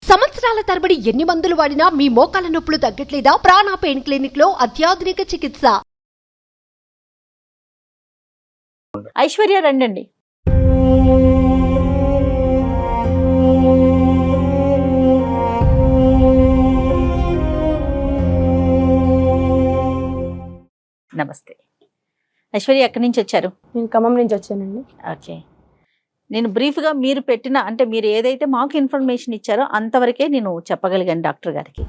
సంవత్సరాల తరబడి ఎన్ని మందులు వాడినా మీ మోకాల నొప్పులు తగ్గట్లేదా? ప్రాణ పెయిన్ క్లినిక్ లో అత్యాధునిక చికిత్స. ఐశ్వర్య రండి. నమస్తే ఐశ్వర్య, ఎక్కడి నుంచి వచ్చారు? నేను ఖమ్మం నుంచి వచ్చానండి. ఓకే, నేను బ్రీఫ్గా మీరు పెట్టిన అంటే మీరు ఏదైతే మాకు ఇన్ఫర్మేషన్ ఇచ్చారో అంతవరకే నేను చెప్పగలిగాను డాక్టర్ గారికి.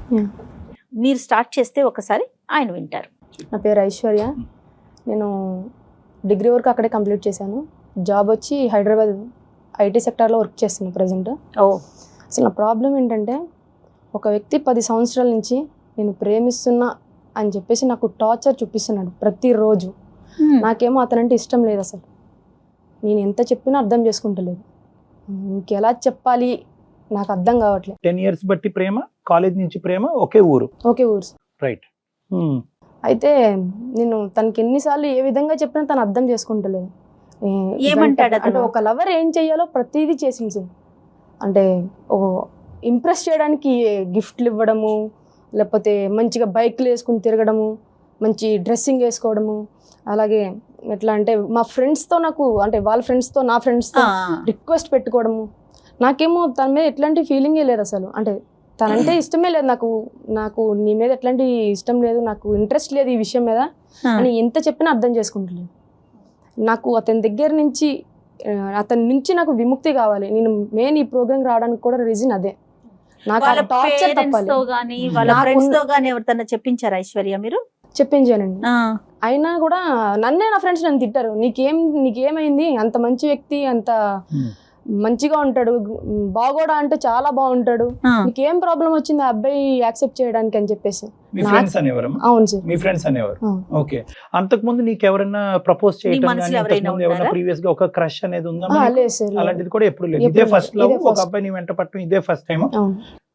మీరు స్టార్ట్ చేస్తే ఒకసారి ఆయన వింటారు. నా పేరు ఐశ్వర్య. నేను డిగ్రీ వరకు అక్కడే కంప్లీట్ చేశాను. జాబ్ వచ్చి హైదరాబాద్ ఐటీ సెక్టార్లో వర్క్ చేస్తున్నాను ప్రజెంట్. అసలు నా ప్రాబ్లం ఏంటంటే, ఒక వ్యక్తి 10 సంవత్సరాల నుంచి నేను ప్రేమిస్తున్నా అని చెప్పేసి నాకు టార్చర్ చూపిస్తున్నాడు ప్రతిరోజు. నాకేమో అతనంటే ఇష్టం లేదు. అసలు నేను ఎంత చెప్పినా అర్థం చేసుకుంటలేదు. ఇంకెలా చెప్పాలి నాకు అర్థం కావట్లేదు. 10 years బట్టి ప్రేమ, కాలేజ్ నుంచి ప్రేమ, ఒకే ఊరు. రైట్. అయితే నేను తనకి ఎన్నిసార్లు ఏ విధంగా చెప్పినా తను అర్థం చేసుకుంటలేదు. ఏమంటాడు అంటే ఒక లవర్ ఏం చెయ్యాలో ప్రతిదీ చేసింది. అంటే ఇంప్రెస్ చేయడానికి గిఫ్ట్లు ఇవ్వడము, లేకపోతే మంచిగా బైక్లు వేసుకుని తిరగడము, మంచి డ్రెస్సింగ్ వేసుకోవడము, అలాగే ఎట్లా అంటే మా ఫ్రెండ్స్తో నాకు అంటే వాళ్ళ ఫ్రెండ్స్తో నా ఫ్రెండ్స్తో రిక్వెస్ట్ పెట్టుకోవడము. నాకేమో తన మీద ఎట్లాంటి ఫీలింగే లేదు అసలు. అంటే తనంటే ఇష్టమే లేదు నాకు నీ మీద ఎట్లాంటి ఇష్టం లేదు, నాకు ఇంట్రెస్ట్ లేదు ఈ విషయం మీద అని ఎంత చెప్పినా అర్థం చేసుకుంటలేదు. నాకు అతని దగ్గర నుంచి అతని నుంచి నాకు విముక్తి కావాలి. నేను మెయిన్ ఈ ప్రోగ్రామ్ రావడానికి కూడా రీజన్ అదే. నాకు టార్చర్ తప్పాలి. చెప్పించారా ఐశ్వర్య మీరు? చెప్పించానండి. అయినా కూడా నన్నే నా ఫ్రెండ్స్ నన్ను తిట్టారు. నీకేమైంది, అంత మంచి వ్యక్తి, అంత మంచిగా ఉంటాడు, బాగోడా అంటే చాలా బాగుంటాడు, నీకేం ప్రాబ్లం వచ్చింది ఆ అబ్బాయి యాక్సెప్ట్ చేయడానికి అని చెప్పేసి. అవును సార్, మీ ఫ్రెండ్స్ అనేవారు. ఓకే, అంతకు ముందు నీకు ఎవరైనా ప్రపోజ్ చేయడం ప్రీవియస్ గా ఒక క్రష్ అనేది ఉందా? లేదు సార్, అలాంటిది కూడా ఎప్పుడు లేదు. ఇదే ఫస్ట్ లవ్, ఒక అబ్బాయిని వెంట పట్టడం ఇదే ఫస్ట్ టైం.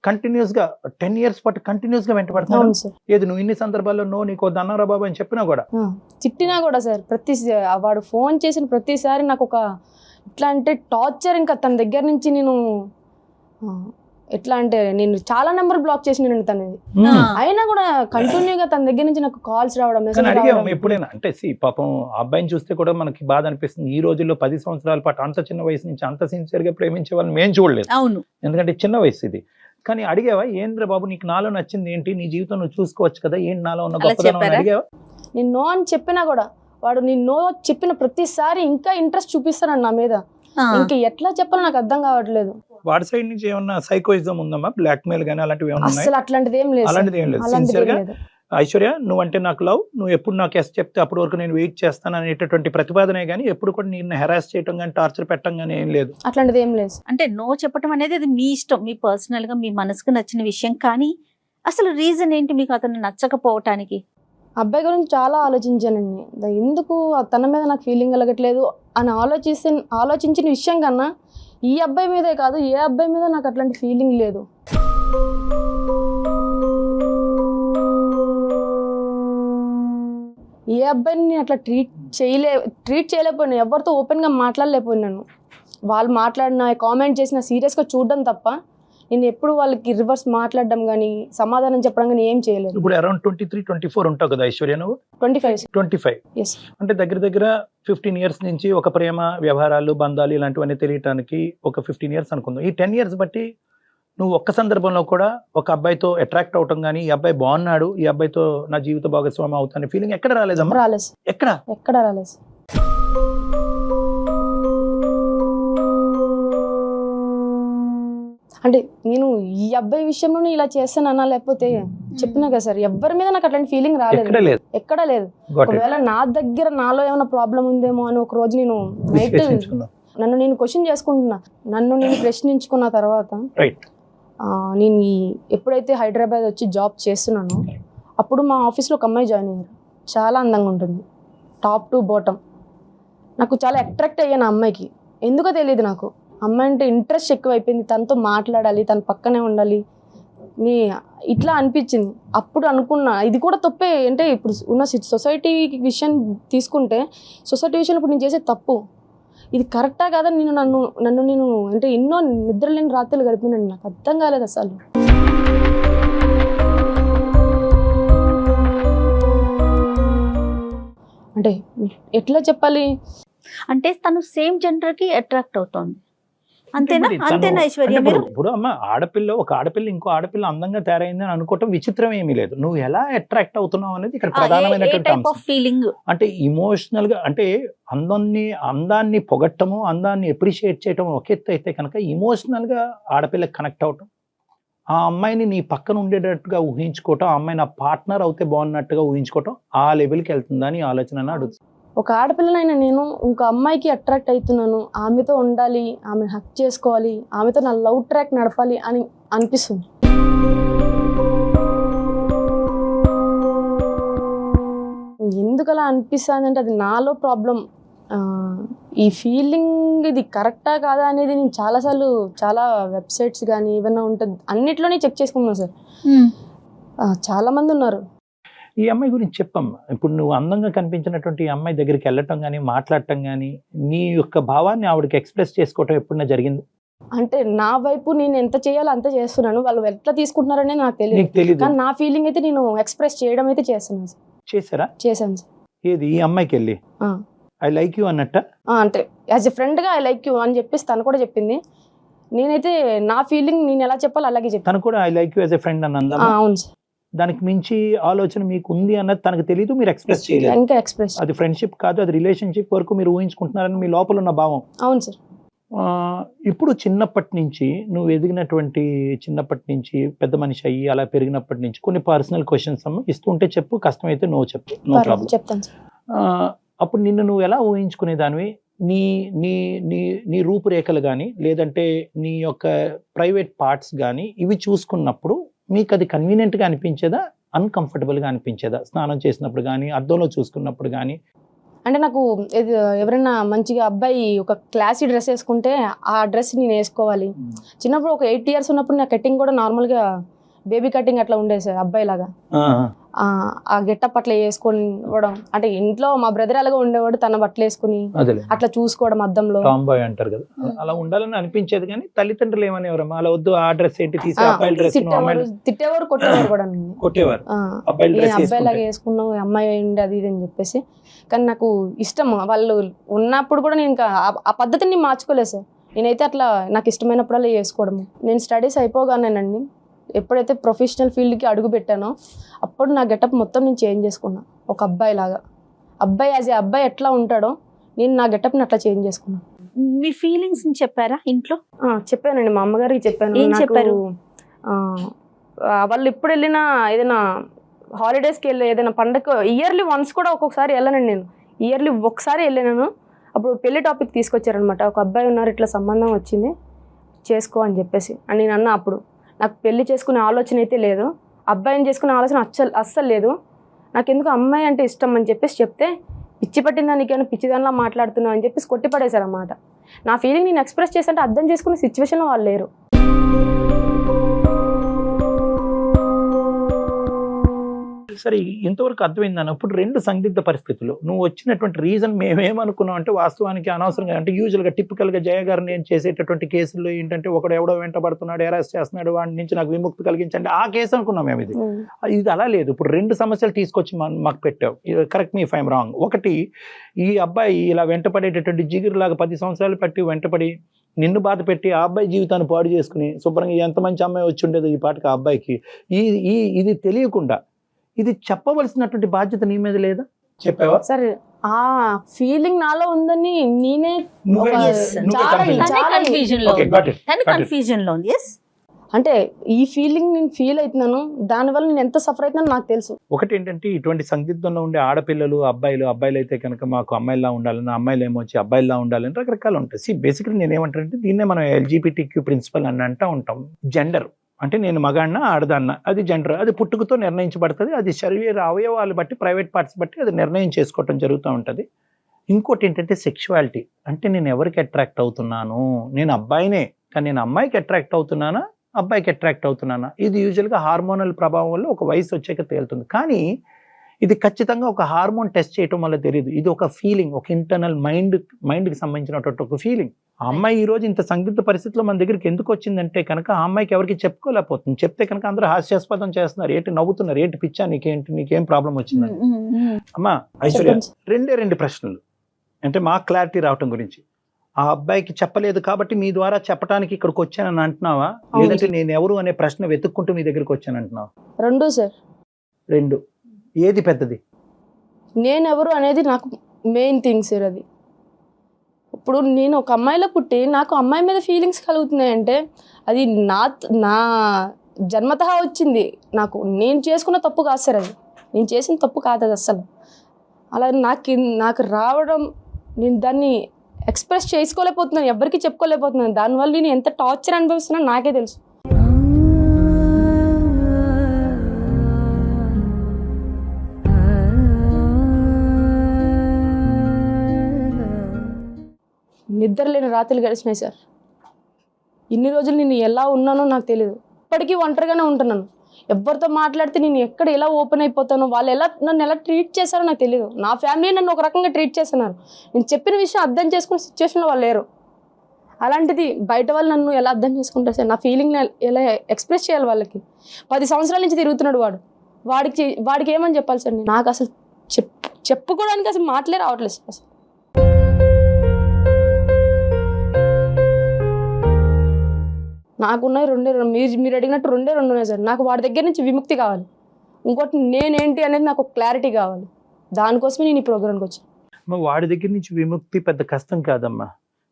కంటిన్యూస్ గా 10 years పాటు కంటిన్యూస్ గా వెంట పడుతున్నాను. ఏది నువ్వు ఇన్ని సందర్భాల్లో నీకు దన్నారా బాబు అని చెప్పినా కూడా, తిట్టినా కూడా సార్, వాడు ఫోన్ చేసిన ప్రతిసారి నాకు ఒక ఎట్లా అంటే టార్చర్. ఇంకా తన దగ్గర నుంచి నేను ఎట్లా అంటే నేను చాలా నెంబర్ బ్లాక్ చేసిన తనది. అయినా కూడా కంటిన్యూగా తన దగ్గర నుంచి నాకు కాల్స్ రావడం. ఎప్పుడైనా అంటే పాపం అబ్బాయిని చూస్తే కూడా మనకి బాధ అనిపిస్తుంది. ఈ రోజుల్లో 10 సంవత్సరాల పాటు అంత చిన్న వయసు నుంచి అంత సిన్సియర్ గా ప్రేమించే వాళ్ళని మేము చూడలేదు. అవును, ఎందుకంటే చిన్న వయసు ఇది. కానీ అడిగావా, ఏంద్ర బాబు నీకు నాలో నచ్చింది ఏంటి, నీ జీవితం నువ్వు చూసుకోవచ్చు కదా, ఏంటి నాలో ఉన్న గొప్పదనం అడిగావా? నేను నో అని చెప్పినా కూడా వాడు నేను నో చెప్పిన ప్రతిసారి ఇంకా ఇంట్రెస్ట్ చూపిస్తాడు నా మీద. ఇంకా ఎట్లా చెప్పాలో నాకు అర్థం కావట్లేదు. వాడి సైడ్ నుంచి ఏమన్నా సైకోయిజం ఉందమ్మా, బ్లాక్ మెయిల్ గానీ అలాంటివి ఏమన్నా? అసలు అట్లాంటిది ఏం లేదు. అలాంటిది ఏం లేదు. సిన్సియర్ గా ఐశ్వర్య నువ్వంటే నాకు లవ్, నువ్వు ఎప్పుడు నాకు ఎస్ చెప్తే అప్పటి వరకు నేను వెయిట్ చేస్తాను అనేటటువంటి ప్రతిపాదనే గానీ ఎప్పుడు కూడా నేను హెరాస్ చేయటం కానీ టార్చర్ పెట్టడం కానీ ఏం లేదు. అట్లాంటిది ఏం లేదు. అంటే నో చెప్పడం అనేది అది మీ ఇష్టం, మీ పర్సనల్ గా మీ మనసుకు నచ్చిన విషయం. కానీ అసలు రీజన్ ఏంటి మీకు అతను నచ్చకపోవటానికి? అబ్బాయి గురించి చాలా ఆలోచించానండి. ఎందుకు తన మీద నాకు ఫీలింగ్ కలగట్లేదు అని ఆలోచించిన విషయం కన్నా ఈ అబ్బాయి మీదే కాదు, ఏ అబ్బాయి మీద నాకు అట్లాంటి ఫీలింగ్ లేదు. ఏ అబ్బాయిని నేను అట్లా ట్రీట్ చేయలేకపోయినా, ఎవరితో ఓపెన్గా మాట్లాడలేకపోయినాను. వాళ్ళు మాట్లాడిన కామెంట్ చేసిన సీరియస్గా చూడడం తప్ప నేను ఎప్పుడు వాళ్ళకి రివర్స్ మాట్లాడడం కానీ సమాధానం చెప్పడం కానీ ఏం చేయలేదు. ఇప్పుడు అరౌండ్ 23-24 ఉంటావు కదా ఐశ్వర్య నువ్వు? 25. Yes. అంటే దగ్గర 15 years నుంచి ఒక ప్రేమ వ్యవహారాలు బంధాలు ఇలాంటివన్నీ తెలియటానికి ఒక 15 years అనుకుందాం. ఈ 10 years బట్టి నువ్వు ఒక్క సందర్భంలో కూడా ఒక అబ్బాయితో అట్రాక్ట్ అవటం కానీ, ఈ అబ్బాయి బాగున్నాడు, ఈ అబ్బాయితో నా జీవిత భాగస్వామి అవుతానే ఫీలింగ్ ఎక్కడ రాలేదమ్మా? రాలేదు. ఎక్కడ రాలేదు. అంటే నేను ఈ అబ్బాయి విషయంలో ఇలా చేస్తానన్నా, లేకపోతే చెప్పినా కదా సార్, ఎవరి మీద నాకు అట్లాంటి ఫీలింగ్ రాలేదు, ఎక్కడా లేదు. ఒకవేళ నా దగ్గర నాలో ఏమైనా ప్రాబ్లం ఉందేమో అని ఒక రోజు నేను నైట్ నన్ను నేను క్వశ్చన్ చేసుకుంటున్నా. నన్ను నేను ప్రశ్నించుకున్న తర్వాత నేను ఎప్పుడైతే హైదరాబాద్ వచ్చి జాబ్ చేస్తున్నానో అప్పుడు మా ఆఫీస్లో ఒక అమ్మాయి జాయిన్ అయ్యారు. చాలా అందంగా ఉంటుంది, టాప్ టు బాటమ్. నాకు చాలా అట్రాక్ట్ అయ్యాను ఆ అమ్మాయికి. ఎందుకో తెలియదు, నాకు అమ్మాయి అంటే ఇంట్రెస్ట్ ఎక్కువ అయిపోయింది. తనతో మాట్లాడాలి, తన పక్కనే ఉండాలి, ఇట్లా అనిపించింది. అప్పుడు అనుకున్నా ఇది కూడా తప్పే. అంటే ఇప్పుడు ఉన్న సొసైటీ విషయం తీసుకుంటే, సొసైటీ విషయంలో ఇప్పుడు నేను చేసే తప్పు. ఇది కరెక్టా కాదా, నన్ను నేను అంటే ఎన్నో నిద్రలేని రాత్రులు గడిపినండి. నాకు అర్థం కాలేదు అసలు. అంటే ఎట్లా చెప్పాలి, అంటే తను సేమ్ జెండర్ కి అట్రాక్ట్ అవుతోంది, అంతేనా? మరి తను- అంతేనా ఐశ్వర్య అంటే మీరు? ఇప్పుడు అమ్మ ఒక ఆడపిల్ల ఇంకో ఆడపిల్ల అందంగా తయారైంది అని అనుకోవటం విచిత్రం ఏమీ లేదు. నువ్వు ఎలా అట్రాక్ట్ అవుతున్నావు అనేది ఇక్కడ ప్రధానమైనటువంటి టైప్ అంశం. Of feeling? అంటే ఇమోషనల్ గా, అంటే అందాన్ని పొగట్టము, అందాన్ని ఎప్రిషియేట్ చేయటం ఒక ఎత్తు అయితే కనుక ఇమోషనల్ గా ఆడపిల్లకి కనెక్ట్ అవటం, ఆ అమ్మాయిని నీ పక్కన ఉండేటట్టుగా ఊహించుకోవటం, ఆ అమ్మాయి నా పార్ట్నర్ అవుతే బాగున్నట్టుగా ఊహించుకోవటం, ఆ లెవెల్కి వెళ్తుందా అని ఆలోచన అడుగుతుంది. ఒక ఆడపిల్లనైనా నేను ఇంకో అమ్మాయికి అట్రాక్ట్ అవుతున్నాను, ఆమెతో ఉండాలి, ఆమె హక్ చేసుకోవాలి, ఆమెతో నా లవ్ ట్రాక్ నడపాలి అని అనిపిస్తుంది. ఎందుకు అలా అనిపిస్తుంది అంటే అది నాలో ప్రాబ్లం. ఈ ఫీలింగ్ ఇది కరెక్టా కాదా అనేది నేను చాలా వెబ్సైట్స్ కానీ ఏమైనా ఉంటుంది అన్నిట్లోనే చెక్ చేసుకున్నాను సార్. చాలా మంది ఉన్నారు. ఈ అమ్మాయి గురించి చెప్పమ్మా. ఇప్పుడు నువ్వు అందంగా కనిపించినటువంటి ఈ అమ్మాయి దగ్గరికి వెళ్ళటం కానీ మాట్లాడటం కానీ నీ యొక్క భావాన్ని ఆవిడకి ఎక్స్ప్రెస్ చేసుకోవటం ఎప్పుడైనా జరిగింది? అంటే నా వైపు నేను ఎంత చేయాలో అంత చేస్తున్నాను, వాళ్ళు ఎట్లా తీసుకుంటున్నారనే నాకు నీకు తెలియదు. తెలీదు. కానీ నా ఫీలింగ్ అయితే నేను ఎక్స్ప్రెస్ చేయడం అయితే చేస్తున్నాను సార్. చేశారా? చేశాను సార్. ఏది ఈ అమ్మాయికి వెళ్ళి ఐ లైక్ యూ అన్నట్ట? అంటే యాజ్ ఎ ఫ్రెండ్గా ఐ లైక్ యూ అని చెప్పేసి తను కూడా చెప్పింది. నేనైతే నా ఫీలింగ్ నేను ఎలా చెప్పాలో అలాగే చెప్పాను. తను కూడా I like you as a friend అని అందా? అవును సార్. దానికి మించి ఆలోచన మీకు ఉంది అన్నది తనకు తెలియదు, మీరు ఎక్స్ప్రెస్ చేయలేదు. ఇంకా ఎక్స్ప్రెస్. అది ఫ్రెండ్షిప్ కాదు, అది రిలేషన్షిప్ వరకు మీరు ఊహించుకుంటున్నారని మీ లోపల ఉన్న భావం. అవును సార్. ఇప్పుడు చిన్నప్పటి నుంచి నువ్వు ఎదిగినటువంటి, చిన్నప్పటి నుంచి పెద్ద మనిషి అయ్యి అలా పెరిగినప్పటి నుంచి కొన్ని పర్సనల్ క్వశ్చన్స్ ఇస్తుంటే చెప్పు, కష్టమైతే నో చెప్పు, నో ప్రాబ్లం. చెప్తాను సార్. అప్పుడు నిన్ను నువ్వు ఎలా ఊహించుకునేదానివి? నీ నీ నీ నీ రూపురేఖలు కానీ లేదంటే నీ యొక్క ప్రైవేట్ పార్ట్స్ కానీ ఇవి చూసుకున్నప్పుడు మీకు అది కన్వీనియంట్గా అనిపించేదా, అన్కంఫర్టబుల్గా అనిపించేదా? స్నానం చేసినప్పుడు కానీ అద్దంలో చూసుకున్నప్పుడు కానీ? అంటే నాకు ఎవరైనా మంచిగా అబ్బాయి ఒక క్లాసీ డ్రెస్ వేసుకుంటే ఆ డ్రెస్ నేను వేసుకోవాలి. చిన్నప్పుడు ఒక 8 years ఉన్నప్పుడు నా కటింగ్ కూడా నార్మల్గా బేబీ కటింగ్ అట్లా ఉండేది సార్, అబ్బాయి లాగా. ఆ గెటప్ అట్లా వేసుకోవడం, అంటే ఇంట్లో మా బ్రదర్ అలాగా ఉండేవాడు, తన బట్టలు వేసుకుని అట్లా చూసుకోవడం అద్దంలో. టాంబాయ్ అంటారు కదా, అలా ఉండాలని అనిపించేది. కానీ తల్లిదండ్రులు ఏమనేవారమ్మా, అలా వద్దు, ఆ డ్రెస్ ఏంటి తీసి అబ్బాయి డ్రెస్, తిట్టేవారు, కొట్టేవారు కూడా. కొట్టేవారు, అబ్బాయి లాగా వేసుకున్నావు, అమ్మాయి అయింది అది ఇది అని చెప్పేసి. కానీ నాకు ఇష్టం, వాళ్ళు ఉన్నప్పుడు కూడా నేను ఇంకా ఆ పద్ధతిని మార్చుకోలేదు సార్. నేనైతే అట్లా నాకు ఇష్టమైనప్పుడల్లా వేసుకోవడము. నేను స్టడీస్ అయిపోగానేనండి, ఎప్పుడైతే ప్రొఫెషనల్ ఫీల్డ్కి అడుగు పెట్టానో అప్పుడు నా గెటప్ మొత్తం నేను చేంజ్ చేసుకున్నా. ఒక అబ్బాయి లాగా, అబ్బాయి యాజ్ ఏ అబ్బాయి ఎట్లా ఉంటాడో నేను నా గెటప్ని అట్లా చేంజ్ చేసుకున్నాను. మీ ఫీలింగ్స్ చెప్పారా ఇంట్లో? చెప్పానండి, మా అమ్మగారికి చెప్పాను. ఏం చెప్పారు? వాళ్ళు ఎప్పుడు వెళ్ళినా ఏదైనా హాలిడేస్కి వెళ్ళి ఏదైనా పండగ ఇయర్లీ వన్స్ కూడా ఒక్కొక్కసారి వెళ్ళానండి. నేను ఇయర్లీ ఒకసారి వెళ్ళాను. అప్పుడు పెళ్లి టాపిక్ తీసుకొచ్చారనమాట. ఒక అబ్బాయి ఉన్నారు, ఇట్లా సంబంధం వచ్చింది, చేసుకో అని చెప్పేసి. అని నేను అన్నా, అప్పుడు నాకు పెళ్లి చేసుకునే ఆలోచన అయితే లేదు, అబ్బాయిని చేసుకునే ఆలోచన అస్సలు లేదు, నాకు ఎందుకు అమ్మాయి అంటే ఇష్టం అని చెప్పేసి చెప్తే, పిచ్చి పట్టిందా నీకేమైనా పిచ్చిదానిలా మాట్లాడుతున్నావు అని చెప్పేసి కొట్టి పడేశారన్నమాట. నా ఫీలింగ్ నేను ఎక్స్ప్రెస్ చేస్తుంటే అర్థం చేసుకునే సిచ్యువేషన్లో వాళ్ళు లేరు. సరే, ఇంతవరకు అర్థమైందని. ఇప్పుడు 2 సందిగ్ధ పరిస్థితులు. నువ్వు వచ్చినటువంటి రీజన్ మేమేమనుకున్నాం అంటే వాస్తవానికి అనవసరంగా, అంటే యూజువల్గా టిపికల్గా జయ గారు నేను చేసేటటువంటి కేసుల్లో ఏంటంటే ఒకడు ఎవడో వెంటబడుతున్నాడు, అరెస్ట్ చేస్తున్నాడు, వాడి నుంచి నాకు విముక్తి కలిగించండి, ఆ కేసు అనుకున్నాం మేము. ఇది అలా లేదు. ఇప్పుడు 2 సమస్యలు తీసుకొచ్చి మాకు పెట్టావు. Correct me if I'm wrong. ఒకటి, ఈ అబ్బాయి ఇలా వెంటపడేటటువంటి జిగిరిలాగా 10 సంవత్సరాలు పట్టి వెంటపడి నిన్ను బాధ పెట్టి ఆ అబ్బాయి జీవితాన్ని పాడు చేసుకుని శుభ్రంగా ఎంత మంచి అమ్మాయి వచ్చి ఉండేది ఈ పాటికి ఆ అబ్బాయికి, ఇది తెలియకుండా ఇది చెప్పవలసినటువంటి బాధ్యత నీ మీద లేదా? చెప్పావా? సరే, ఆ ఫీలింగ్ నాలో ఉందని నేనే కన్ఫ్యూజన్ లో ఉంది. అంటే ఈ ఫీలింగ్ నేను ఫీల్ అవుతున్నాను, దానివల్ల నేను ఎంత సఫర్ అవుతున్నాను నాకు తెలుసు. ఒకటి ఏంటంటే ఇటువంటి సందిగ్ధంలో ఉండే ఆడపిల్లలు, అబ్బాయిలు అయితే కనుక మాకు అమ్మాయిలా ఉండాలని, అమ్మాయిలు ఏమో వచ్చి అబ్బాయిలా ఉండాలని రకరకాలు ఉంటాయి. బేసిక్లీ నేను ఏమంటానంటే దీన్నే మనం LGBTQ ప్రిన్సిపల్ అని అంటూ ఉంటాం. జెండర్ అంటే నేను మగాడినా ఆడదాన్న, అది జెండర్, అది పుట్టుకతో నిర్ణయించబడుతుంది. అది శరీర అవయవాలు బట్టి, ప్రైవేట్ పార్ట్స్ బట్టి అది నిర్ణయం చేసుకోవటం జరుగుతూ ఉంటుంది. ఇంకోటి ఏంటంటే సెక్షువాలిటీ, అంటే నేను ఎవరికి అట్రాక్ట్ అవుతున్నాను, నేను అబ్బాయినే కానీ నేను అమ్మాయికి అట్రాక్ట్ అవుతున్నానా, అబ్బాయికి అట్రాక్ట్ అవుతున్నానా, ఇది యూజువల్గా హార్మోనల్ ప్రభావం వల్ల ఒక వయసు వచ్చాక తేలుతుంది. కానీ ఇది ఖచ్చితంగా ఒక హార్మోన్ టెస్ట్ చేయటం వల్ల తెలియదు. ఇది ఒక ఫీలింగ్, ఒక ఇంటర్నల్ మైండ్కి సంబంధించినటువంటి ఒక ఫీలింగ్. ఆ అమ్మాయి ఈ రోజు ఇంత సందిగ్ధ పరిస్థితిలో మన దగ్గరికి ఎందుకు వచ్చిందంటే కనుక ఆ అమ్మాయికి ఎవరికి చెప్పుకోలేకపోతుంది. చెప్తే కనుక అందరూ హాస్యాస్పదం చేస్తున్నారు, ఏంటి నవ్వుతున్నారు, ఏంటి పిచ్చా నీకేం ప్రాబ్లం వచ్చిందని. అమ్మా ఐశ్వర్య, రెండు ప్రశ్నలు అంటే మాకు క్లారిటీ రావటం గురించి. ఆ అబ్బాయికి చెప్పలేదు కాబట్టి మీ ద్వారా చెప్పడానికి ఇక్కడికి వచ్చానని అంటున్నావా, లేదంటే నేను ఎవరు అనే ప్రశ్న వెతుక్కుంటూ మీ దగ్గరికి వచ్చాను అంటున్నావా? రెండు సార్. రెండు. ఏది పెద్దది? నేను ఎవరు అనేది నాకు మెయిన్ థింగ్ సార్. అది ఇప్పుడు నేను ఒక అమ్మాయిలో పుట్టి నాకు అమ్మాయి మీద ఫీలింగ్స్ కలుగుతున్నాయంటే అది నా జన్మతహా వచ్చింది. నేను చేసుకున్న తప్పు కాదు సార్, అది నేను చేసిన తప్పు కాదు అది అస్సలు. అలా నాకు రావడం, నేను దాన్ని ఎక్స్ప్రెస్ చేసుకోలేకపోతున్నాను, ఎవరికి చెప్పుకోలేకపోతున్నాను. దానివల్ల నేను ఎంత టార్చర్ అనుభవిస్తున్నానో నాకే తెలుసు. నిద్ర లేని రాత్రులు గడిచినాయి సార్. ఇన్ని రోజులు నేను ఎలా ఉన్నానో నాకు తెలియదు. ఇప్పటికీ ఒంటరిగానే ఉంటున్నాను. ఎవరితో మాట్లాడితే నేను ఎక్కడ ఎలా ఓపెన్ అయిపోతానో, వాళ్ళు నన్ను ఎలా ట్రీట్ చేశారో నాకు తెలియదు. నా ఫ్యామిలీ నన్ను ఒక రకంగా ట్రీట్ చేస్తున్నారు. నేను చెప్పిన విషయం అర్థం చేసుకునే సిచ్యువేషన్లో వాళ్ళు లేరు. అలాంటిది బయట వాళ్ళు నన్ను ఎలా అర్థం చేసుకుంటారు సార్? నా ఫీలింగ్ ఎలా ఎక్స్ప్రెస్ చేయాలి వాళ్ళకి? 10 సంవత్సరాల నుంచి తిరుగుతున్నాడు వాడికి ఏమని చెప్పాలి సార్? నాకు అసలు చెప్పుకోవడానికి అసలు మాటలే రావట్లేదు సార్. అసలు నాకున్నది మీరు అడిగినట్టు రెండే ఉన్నాయి సార్. నాకు వాడి దగ్గర నుంచి విముక్తి కావాలి. ఇంకోటి నేనేంటి అనేది నాకు క్లారిటీ కావాలి. దానికోసమే నేను ఈ ప్రోగ్రామ్కి వచ్చాను. వాడి దగ్గర నుంచి విముక్తి పెద్ద కష్టం కాదమ్మా.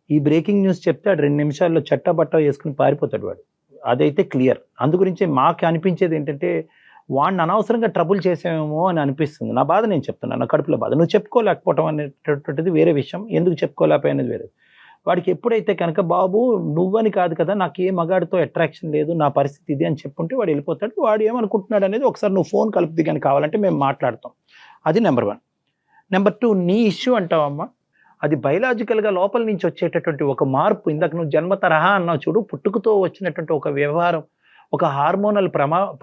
ఈ బ్రేకింగ్ న్యూస్ చెప్తే 2 నిమిషాల్లో చట్టబట్ట వేసుకుని పారిపోతాడు వాడు, అదైతే క్లియర్. అందుగురించి మాకు అనిపించేది ఏంటంటే వాడిని అనవసరంగా ట్రబుల్ చేసామేమో అని అనిపిస్తుంది. నా బాధ నేను చెప్తున్నాను, నా కడుపులో బాధ. నువ్వు చెప్పుకోలేకపోవటం అనేటటువంటిది వేరే విషయం, ఎందుకు చెప్పుకోలేకపోయినది వేరే. వాడికి ఎప్పుడైతే కనుక బాబు నువ్వని కాదు కదా, నాకు ఏ మగాడితో అట్రాక్షన్ లేదు, నా పరిస్థితి ఇది అని చెప్పుంటే వాడు వెళ్ళిపోతాడు. వాడు ఏమనుకుంటున్నాడు అనేది ఒకసారి నువ్వు ఫోన్ కలుపుది కానీ కావాలంటే మేము మాట్లాడతాం. అది నెంబర్ 1. నెంబర్ 2, నీ ఇష్యూ అంటావమ్మా, అది బయలాజికల్గా లోపల నుంచి వచ్చేటటువంటి ఒక మార్పు. ఇందాక నువ్వు జన్మ తరహా అన్నావు చూడు, పుట్టుకతో వచ్చినటువంటి ఒక వ్యవహారం, ఒక హార్మోనల్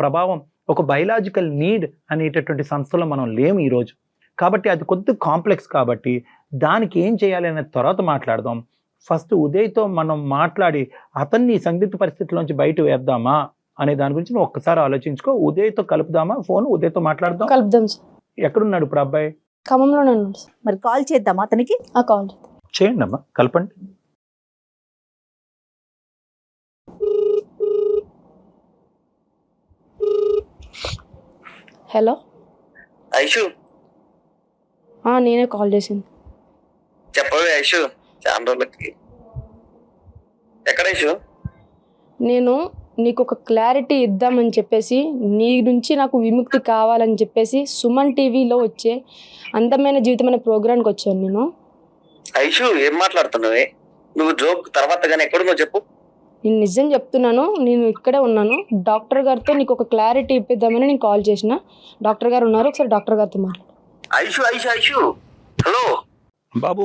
ప్రభావం, ఒక బయలాజికల్ నీడ్ అనేటటువంటి సంస్థలో మనం లేము ఈరోజు. కాబట్టి అది కొద్దిగా కాంప్లెక్స్. కాబట్టి దానికి ఏం చేయాలి అనేది తర్వాత మాట్లాడదాం. ఫస్ట్ ఉదయ్తో మనం మాట్లాడి అతన్ని సందిగ్ధ పరిస్థితుల్లోంచి బయట వేద్దామా అనే దాని గురించి నువ్వు ఒక్కసారి ఆలోచించుకో. ఉదయ్తో కలుపుదామా ఫోన్? ఉదయ్తో మాట్లాడదాం. కలుపుదాం సార్. ఎక్కడున్నాడు ఇప్పుడు అబ్బాయి? ఖమ్మంలోనే ఉన్నాడు సార్. మరి కాల్ చేద్దామా అతనికి? కాల్ చేయండి అమ్మా, కలపండి. హలో ఐషు, నేనే కాల్ చేసింది. చెప్పవే ఐషు, చాలా రోజులకి. ఎక్కడ ఐషు? నేను నీకు ఒక క్లారిటీ ఇద్దామని చెప్పేసి, నీ నుంచి నాకు విముక్తి కావాలని చెప్పేసి సుమన్ టీవీలో వచ్చే అందమైన జీవితం అనే ప్రోగ్రామ్కి వచ్చాను నేను. ఐషు, ఏం మాట్లాడుతున్నావే నువ్వు? జోక్ తర్వాత కానీ ఎక్కడున్నావు చెప్పు. నేను నిజం చెప్తున్నాను, నేను ఇక్కడే ఉన్నాను. డాక్టర్ గారితో నీకు ఒక క్లారిటీ ఇప్పిద్దామని నేను కాల్ చేసిన. డాక్టర్ గారు ఉన్నారు, ఒకసారి డాక్టర్ గారితో మాట్లాడు. ఐషు ఐషు ఐషు, హలో బాబు,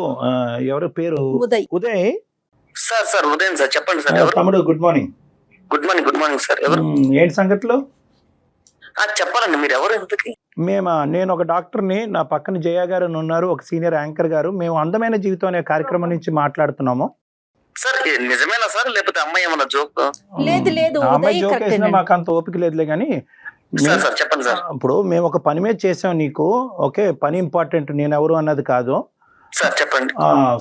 ఎవరు పేరు? ఉదయ్. ఉదయ్ సార్ ఉదయం సార్, చెప్పండి సార్. ఎవరు? తమ్ముడు, good morning. Good morning sir. ఎవరు? ఏంటి సంగతులు? చెప్పాలండి, మీరు ఎవరు ఇంతకి? నేను ఒక డాక్టర్ని, నా పక్కన జయ గారు ఉన్నారు, ఒక సీనియర్ యాంకర్ గారు. మేము అందమైన జీవితం అనే కార్యక్రమం నుంచి మాట్లాడుతున్నాము. సార్ నిజమేనా సార్, లేకపోతే అమ్మాయి ఏమన్నా జోక్? లేదు అమ్మాయి జోక్ వేసినా మాకు అంత ఓపిక లేదులే కానీ. సార్ చెప్పండి సార్. ఇప్పుడు మేము ఒక పని మీద చేసాం నీకు, ఓకే? పని ఇంపార్టెంట్, నేను ఎవరు అన్నది కాదు సార్. చెప్పండి.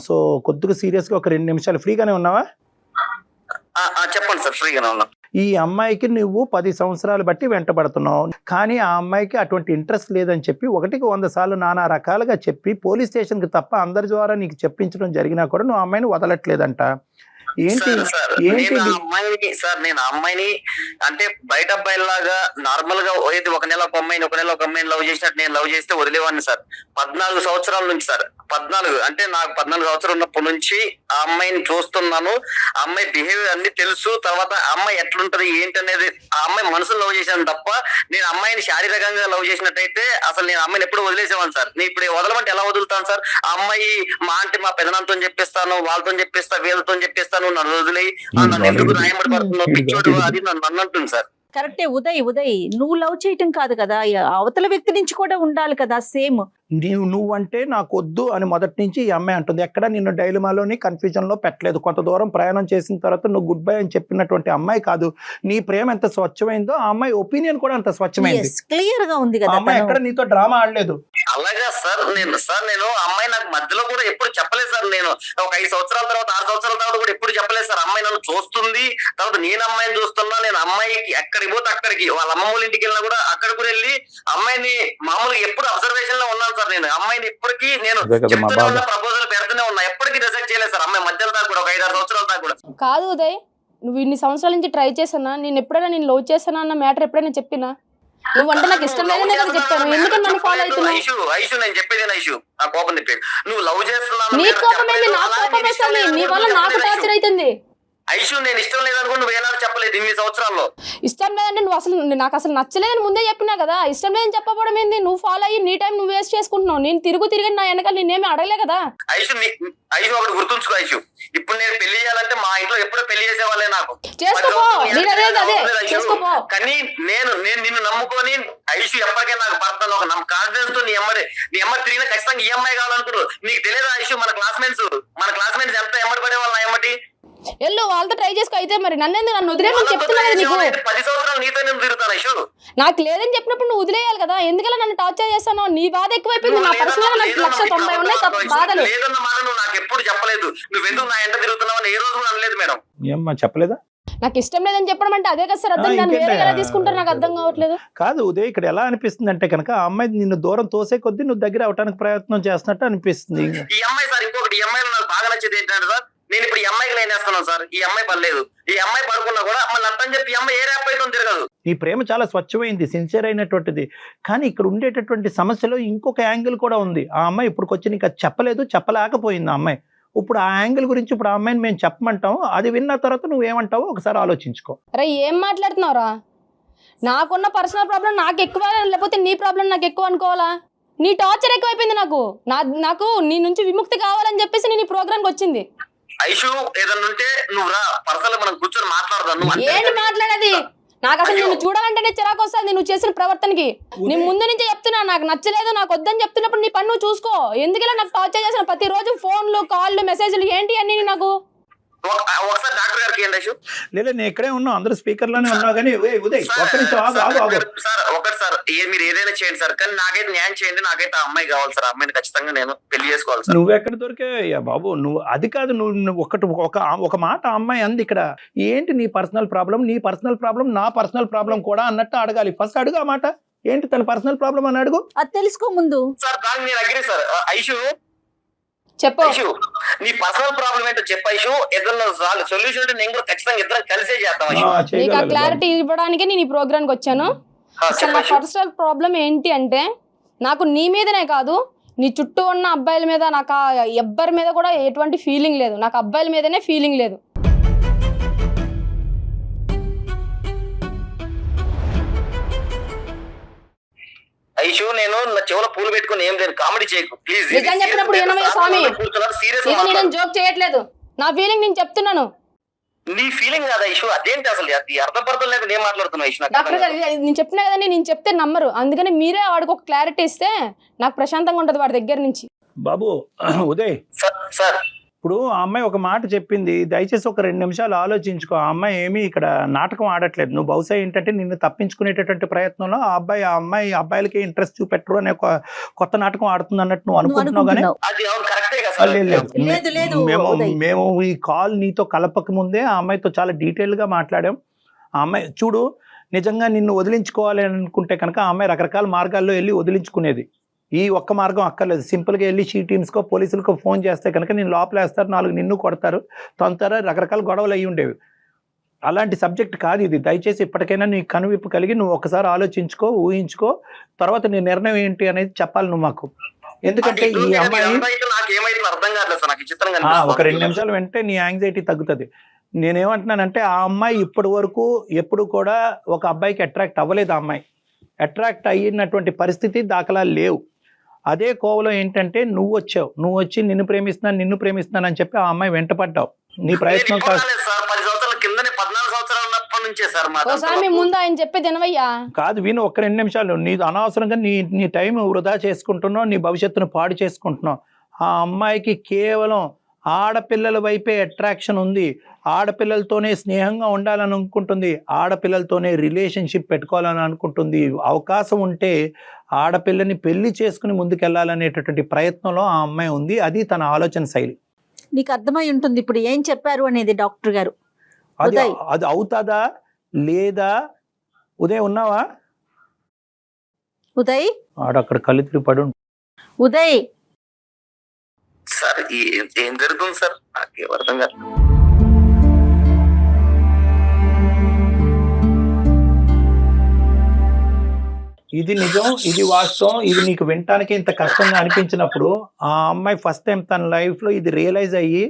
సో కొద్దిగా సీరియస్ గా ఒక 2 నిమిషాలు ఫ్రీగానే ఉన్నావా? చెప్పండి సార్, ఫ్రీగానే ఉన్నా. ఈ అమ్మాయికి నువ్వు 10 సంవత్సరాలు బట్టి వెంటబడుతున్నావు, కానీ ఆ అమ్మాయికి అటువంటి ఇంట్రెస్ట్ లేదని చెప్పి 1కి 100 సార్లు నానా రకాలుగా చెప్పి పోలీస్ స్టేషన్కి తప్ప అందరి ద్వారా నీకు చెప్పించడం జరిగినా కూడా నువ్వు అమ్మాయిని వదలట్లేదంట. ఏంటి ఏంటి? నేను అమ్మాయిని అంటే బయట అబ్బాయిలాగా నార్మల్ గా ఏది ఒక నెల ఒక అమ్మాయిని లవ్ చేసినట్టు నేను లవ్ చేస్తే వదిలేవాడిని సార్. 14 సంవత్సరాల నుంచి సార్. 14 అంటే నాకు 14 సంవత్సరాలు ఉన్నప్పటి నుంచి ఆ అమ్మాయిని చూస్తున్నాను. ఆ అమ్మాయి బిహేవియర్ అన్ని తెలుసు. తర్వాత ఆ అమ్మాయి ఎట్లుంటది ఏంటి అనేది ఆ అమ్మాయి మనసులో లవ్ చేశాను తప్ప నేను అమ్మాయిని శారీరకంగా లవ్ చేసినట్టయితే అసలు నేను అమ్మాయిని ఎప్పుడు వదిలేసేవాను సార్. నేను ఇప్పుడు వదలమంటే ఎలా వదులుతాను సార్? ఆ అమ్మాయి మా పెదనాంతో చెప్పిస్తాను, వాళ్ళతో చెప్పిస్తా, వీళ్ళతో చెప్పిస్తాను, నన్ను వదిలేయి, నన్ను ఎందుకు రాయమడి పడుతుందో పిచ్చోడు అది నన్ను అంటుంది సార్. కరెక్టే ఉదయ్ నువ్వు లవ్ చేయటం కాదు కదా, అవతల వ్యక్తి నుంచి కూడా ఉండాలి కదా సేమ్. నువ్వంటే నాకు వద్దు అని మొదటి నుంచి ఈ అమ్మాయి అంటుంది. ఎక్కడ నిన్ను డైలమాలోని కన్ఫ్యూజన్ లో పెట్టలేదు. కొంత దూరం ప్రయాణం చేసిన తర్వాత నువ్వు గుడ్ బై అని చెప్పినటువంటి అమ్మాయి కాదు. నీ ప్రేమ ఎంత స్వచ్ఛమైందో ఆ అమ్మాయి ఒపీనియన్ కూడా అంత స్వచ్ఛమైంది. క్లియర్ గా ఉంది ఆ కదా. అమ్మాయి ఎక్కడ నీతో డ్రామా ఆడలేదు. అలాగా సార్ నేను అమ్మాయి నాకు మధ్యలో కూడా ఎప్పుడు చెప్పలేదు సార్. నేను ఒక 5 సంవత్సరాల తర్వాత 6 సంవత్సరాల తర్వాత కూడా ఎప్పుడు చెప్పలేదు సార్. అమ్మాయి నన్ను చూస్తుంది, తర్వాత నేను అమ్మాయిని చూస్తున్నా. నేను అమ్మాయికి ఎక్కడికి పోతే అక్కడికి, వాళ్ళ అమ్మమ్మ వాళ్ళ ఇంటికి వెళ్ళినా కూడా అక్కడ కూడా వెళ్ళి అమ్మాయిని మామూలుగా ఎప్పుడు అబ్జర్వేషన్ లో ఉన్నాను సార్. నేను అమ్మాయిని ఎప్పటికీ నేను చెప్తూనే ఉన్నా, ప్రపోజల్ పెడుతూనే ఉన్నా, ఎప్పటికీ రిజెక్ట్ చేయలేదు సార్. అమ్మాయి మధ్యలో దాకా కూడా ఒక 5-6 సంవత్సరాల దాకా కూడా. కాదు ఉదయ్, నువ్వు ఇన్ని సంవత్సరాల నుంచి ట్రై చేసానా, నేను ఎప్పుడైనా నేను లవ్ చేసానా అన్న మ్యాటర్ ఎప్పుడైనా చెప్పినా? నువ్వు అంటే నాకు ఇష్టం లేదనే కదా చెప్పాను. ఎందుకని నన్ను ఫాలో అవుతున్నావు? ఐషు నేను చెప్పేది ఐషు, నా కోపం తిప్పేది. నువ్వు లవ్ చేస్తున్నావు, నీ కోపం ఏంది? నా కోపం వేస్తుంది. నీ వల్ల నాకు టార్చర్ అవుతుంది. ఐషు నేను ఇష్టం లేదనుకుని నువ్వు ఏనాడు చెప్పలేదు ఇన్ని సంవత్సరాల్లో. ఇష్టం లేదంటే నువ్వు అసలు నాకు అసలు నచ్చలేదని ముందే చెప్పినా కదా. ఇష్టం లేదని చెప్పబడం ఏంది? నువ్వు ఫాలో అయ్యి నీ టైం నువ్వు వేస్ట్ చేసుకుంటున్నావు. నేను తిరిగి నా వెనకాల నేనేమి అడగలే కదా. ఐషు ఒకటి గుర్తుంచుకో ఐషు, ఇప్పుడు నేను పెళ్లి చేయాలంటే మా ఇంట్లో ఎప్పుడో పెళ్లి చేసేవాళ్ళే నాకు. చేసుకోపో, చేసుకోపో. కానీ నేను నిన్ను నమ్ముకొని ఐషు ఎప్పటికైనా నాకు భర్త ఒక కాన్ఫిడెన్స్ తో నీ అమ్మ తిరిగిన ఖచ్చితంగా ఈ అమ్మాయి కావాలనుకున్నావు. నీకు తెలియదు ఐషు, మన క్లాస్మేట్స్ ఎంత ఎమ్మడి పడేవాళ్ళు నా ఎమ్మటి. ఎల్లు వాళ్ళతో ట్రై చేసుకో. అయితే మరి నన్ను వదిలేమని చెప్తున్నా కదా నీకు. 10 సంవత్సరాలు నీతో నేను తిరుగుతాను ఐషు. నాకు లేదని చెప్పినప్పుడు నువ్వు వదిలేయాలి కదా. ఎందుకలా నన్ను టార్చర్ చేస్తాను? నీ బాధ ఎక్కువైపోయింది. నా పర్సనల్ నాకు 190 ఉన్నాయి బాధలు. లేదన్న మాట నువ్వు నాకు ఎప్పుడు చెప్పలేదు. నువ్వెందుకు నా ఎంట తిరుగుతున్నావు అని ఏ రోజు కూడా అనలేదు మేడం. ఏమ్మా చెప్పలేదా? నాకు ఇష్టం లేదని చెప్పడం అంటే అదే కదా సార్ అర్థం. దాన్ని వేరే ఎలా తీసుకుంటారు నాకు అర్థం కావట్లేదు. కాదు ఉదయ్, ఇక్కడ ఎలా అనిపిస్తుంది అంటే కనుక ఆ అమ్మాయి నిన్ను దూరం తోసే కొద్దీ నువ్వు దగ్గర అవడానికి ప్రయత్నం చేస్తున్నట్టు అనిపిస్తుంది. ఈ అమ్మాయి సార్ ఇంకొకటి, ఈ అమ్మాయిలో నాకు బాగా నచ్చేది ఏంటంటే సార్, నేను ఇప్పుడు ఈ అమ్మాయికి లైన్ వేస్తున్నాను సార్. ఈ అమ్మాయి పర్లేదు, ఈ అమ్మాయి పడుకున్నా కూడా మళ్ళీ అర్థం చెప్పి ఈ అమ్మాయి ఏ ర్యాప్ అయితే తిరగదు. నీ ప్రేమ చాలా స్వచ్ఛమైంది, సిన్సియర్ అయినటువంటిది. కానీ ఇక్కడ ఉండేటటువంటి సమస్యలో ఇంకొక యాంగిల్ కూడా ఉంది. ఆ అమ్మాయి ఇప్పుడు వచ్చి నీకు చెప్పలేదు, చెప్పలేకపోయింది ఆ అమ్మాయి. ఇప్పుడు ఆ యాంగిల్ గురించి ఇప్పుడు ఆ అమ్మాయిని మేము చెప్పమంటాం. అది విన్న తర్వాత నువ్వేమంటావో ఒకసారి ఆలోచించుకో. అరే ఏం మాట్లాడుతున్నావురా? నాకున్న పర్సనల్ ప్రాబ్లం నాకు ఎక్కువ, లేకపోతే నీ ప్రాబ్లం నాకు ఎక్కువ అనుకోవాలా? నీ టార్చర్ ఎక్కువైపోయింది. నాకు నీ నుంచి విముక్తి కావాలని చెప్పేసి నేను ఈ ప్రోగ్రామ్కి వచ్చింది. ఐషు ఏదన్నా ఉంటే నువ్వు రా, పర్సనల్ మనం కూర్చొని మాట్లాడదాం. ఏంటి మాట్లాడేది? నాకు అసలు నిన్ను చూడాలంటేనే చిరాకు వస్తుంది నువ్వు చేసిన ప్రవర్తనకి. నేను ముందు నుంచే చెప్తున్నా, నాకు నచ్చలేదు, నాకు వద్దని చెప్తున్నప్పుడు నీ పని నువ్వు చూసుకో. ఎందుకలా నాకు టార్చర్ చేసిన ప్రతిరోజు ఫోన్లు, కాళ్ళు, మెసేజ్లు ఏంటి అన్ని నాకు? ఒకసారి డాక్టర్ గారికి ఏంటి ఐషు? లేదా నేను ఇక్కడే ఉన్నావు, అందరూ స్పీకర్ లోనే ఉన్నావు. కానీ ఉదయ్ ఒక్క నిమిషం సార్ ఒకటి సార్, మీరు ఏదైనా చేయండి సార్, కానీ నాకైతే న్యాయం చేయండి. నాకైతే ఆ అమ్మాయి కావాలి సార్. అమ్మాయిని ఖచ్చితంగా నేను పెళ్లి చేసుకోవాలి సార్. నువ్వు ఎక్కడ దొరికే బాబు? నువ్వు అది కాదు, నువ్వు ఒక మాట అమ్మాయి అంది ఇక్కడ. ఏంటి నీ పర్సనల్ ప్రాబ్లం, నా పర్సనల్ ప్రాబ్లం కూడా అన్నట్టు అడగాలి. ఫస్ట్ అడుగు ఆ మాట. ఏంటి తన పర్సనల్ ప్రాబ్లం అని అడుగు. అది తెలుసుకో ముందు. సార్ దానికి నేను అగ్రీ సార్. ఐషు చెప్పు, నీ పర్సనల్ ప్రాబ్లం ఏంటో చెప్పు ఐషు. ఏదన్నా సొల్యూషన్ అంటే నేను కూడా ఖచ్చితంగా ఇద్దరం కలిసే చేద్దాం. నీకు ఆ క్లారిటీ ఇవ్వడానికి నేను ఈ ప్రోగ్రామ్కి వచ్చాను. అసలు నా పర్సనల్ ప్రాబ్లం ఏంటి అంటే, నాకు నీ మీదనే కాదు, నీ చుట్టూ ఉన్న అబ్బాయిల మీద, నాకు ఎవ్వరి మీద కూడా ఎటువంటి ఫీలింగ్ లేదు. నాకు అబ్బాయిల మీదనే ఫీలింగ్ లేదు. ఐషు నేను నా చెవులో పూలు పెట్టుకుని ఏం లేదు, కామెడీ చేయకు ప్లీజ్. నిజం చెప్పినప్పుడు ఏమయ్యా స్వామి, నేను జోక్ చేయట్లేదు. నా ఫీలింగ్ నేను చెప్తున్నాను. నీ ఫీలింగ్ కాదు ఐషు, అదేంటి అసలు అర్థం పడతం లేకుండా ఏం మాట్లాడుతున్నావు ఐషు? డాక్టర్ గారు నేను చెప్పినా కదండి, నేను చెప్తే నమ్మరు. అందుకని మీరే వాడికి ఒక క్లారిటీ ఇస్తే నాకు ప్రశాంతంగా ఉంటది వాడి దగ్గర నుంచి. బాబు ఉదయ్ సార్, ఇప్పుడు ఆ అమ్మాయి ఒక మాట చెప్పింది, దయచేసి ఒక 2 నిమిషాలు ఆలోచించుకో. ఆ అమ్మాయి ఏమీ ఇక్కడ నాటకం ఆడట్లేదు. నువ్వు బహుశా ఏంటంటే నిన్ను తప్పించుకునేటటువంటి ప్రయత్నంలో ఆ అబ్బాయిలకి ఇంట్రెస్ట్ చూపెట్టరు అనే ఒక కొత్త నాటకం ఆడుతుంది అన్నట్టు నువ్వు అనుకుంటున్నావు. కానీ మేము ఈ కాల్ నీతో కలపక ముందే ఆ అమ్మాయితో చాలా డీటెయిల్ గా మాట్లాడాం. ఆ అమ్మాయి చూడు, నిజంగా నిన్ను వదిలించుకోవాలి అనుకుంటే కనుక ఆ అమ్మాయి రకరకాల మార్గాల్లో వెళ్ళి వదిలించుకునేది. ఈ ఒక్క మార్గం అక్కర్లేదు. సింపుల్గా వెళ్ళి షీ టీమ్స్కో పోలీసులకో ఫోన్ చేస్తే కనుక నేను లోపలేస్తారు, 4 నిన్ను కొడతారు, తొందర రకరకాల గొడవలు అయ్యి ఉండేవి. అలాంటి సబ్జెక్ట్ కాదు ఇది. దయచేసి ఇప్పటికైనా నీ కనువిప్పు కలిగి నువ్వు ఒకసారి ఆలోచించుకో, ఊహించుకో, తర్వాత నీ నిర్ణయం ఏంటి అనేది చెప్పాలి నువ్వు మాకు. ఎందుకంటే ఈ అమ్మాయి ఒక 2 నిమిషాలు వెంటనే నీ యాంగ్జైటీ తగ్గుతుంది. నేనేమంటున్నానంటే ఆ అమ్మాయి ఇప్పటి వరకు ఎప్పుడు కూడా ఒక అబ్బాయికి అట్రాక్ట్ అవ్వలేదు. ఆ అమ్మాయి అట్రాక్ట్ అయినటువంటి పరిస్థితి దాఖలాలు లేవు. అదే కోవలో ఏంటంటే నువ్వు వచ్చి నిన్ను ప్రేమిస్తున్నాను అని చెప్పి ఆ అమ్మాయి వెంటపడ్డావు. నీ ప్రయత్నం 10 సంవత్సరాల కింద 14 సంవత్సరాలు అప్పటి నుంచే సార్ మా ఓసారి ముందు ఆయన చెప్పేది వినవయ్యా. కాదు విను, ఒక్క 2 నిమిషాలు. నీ అనవసరంగా నీ టైం వృధా చేసుకుంటున్నావు, నీ భవిష్యత్తును పాడు చేసుకుంటున్నావు. ఆ అమ్మాయికి కేవలం ఆడపిల్లల వైపే అట్రాక్షన్ ఉంది, ఆడపిల్లలతోనే స్నేహంగా ఉండాలని అనుకుంటుంది, ఆడపిల్లలతోనే రిలేషన్షిప్ పెట్టుకోవాలని అనుకుంటుంది. అవకాశం ఉంటే ఆడపిల్లని పెళ్లి చేసుకుని ముందుకెళ్లాలనేటటువంటి ప్రయత్నంలో ఆ అమ్మాయి ఉంది. అది తన ఆలోచన శైలి. నీకు అర్థమై ఉంటుంది ఇప్పుడు ఏం చెప్పారు అనేది డాక్టర్ గారు. అది అవుతుందా లేదా? ఉదయ్ ఉన్నావా? ఉదయ్ ఆడక్కడ కళ్ళు తిరిగి పడు. ఉదయ్ సార్ ఏం జరుగుతుంది సార్ నాకు అర్థం కాదు. ఇది నిజం, ఇది వాస్తవం. ఇది నీకు వినటానికి ఇంత కష్టంగా అనిపించినప్పుడు ఆ అమ్మాయి ఫస్ట్ టైం తన లైఫ్లో ఇది రియలైజ్ అయ్యి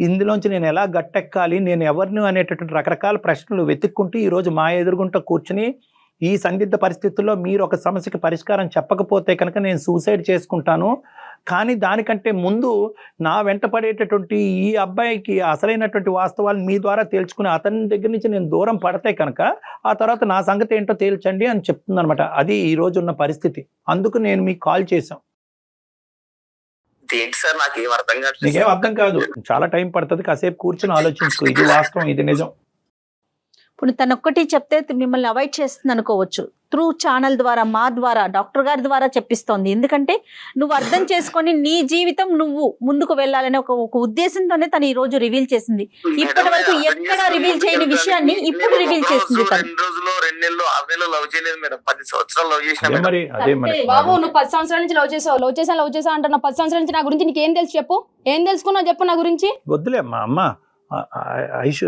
ఇందులోంచి నేను ఎలా గట్టెక్కాలి, నేను ఎవరిని అనేటటువంటి రకరకాల ప్రశ్నలు వెతుక్కుంటూ ఈరోజు మా ఎదురుగుంట కూర్చుని ఈ సందిగ్ధ పరిస్థితుల్లో మీరు ఒక సమస్యకి పరిష్కారం చెప్పకపోతే కనుక నేను సూసైడ్ చేసుకుంటాను, కానీ దానికంటే ముందు నా వెంట పడేటటువంటి ఈ అబ్బాయికి అసలైనటువంటి వాస్తవాలు మీ ద్వారా తేల్చుకుని అతని దగ్గర నుంచి నేను దూరం పడితే కనుక ఆ తర్వాత నా సంగతి ఏంటో తేల్చండి అని చెప్తుంది అనమాట. అది ఈ రోజు ఉన్న పరిస్థితి. అందుకు నేను మీకు కాల్ చేశాం. ఏంటి సార్ నాకు ఏం అర్థం కాదు. నీకేం అర్థం కాదు, చాలా టైం పడుతుంది, కాసేపు కూర్చుని ఆలోచించుకో. ఇది వాస్తవం, ఇది నిజం. ఇప్పుడు తనొక్కటి చెప్తే మిమ్మల్ని అవాయిడ్ చేస్తుంది అనుకోవచ్చు. త్రూ ఛానల్ ద్వారా, మా ద్వారా, డాక్టర్ గారి ద్వారా చెప్పిస్తోంది. ఎందుకంటే నువ్వు అర్థం చేసుకొని నీ జీవితం నువ్వు ముందుకు వెళ్ళాలనే ఒక ఉద్దేశంతోనే తను ఈ రోజు రివీల్ చేసింది. ఇప్పటి వరకు ఎక్కడ రివీల్ చేయని విషయాన్ని ఇప్పుడు రివీల్ చేసింది. 2 రోజులు 2 నెలలు 6 నెలలు లవ్ చేయలేదు మేడం. 10 సంవత్సరాలు లవ్ చేసిన మరి అదే మరి బాబు నువ్వు 10 సంవత్సరాల నుంచి లవ్ చేసావు అంటున్నా. 10 సంవత్సరాల నుంచి నా గురించి నీకు ఏం తెలుసు చెప్పు, ఏం తెలుసుకున్నావు చెప్పు నా గురించి. వద్దులే మా అమ్మ. ఐషు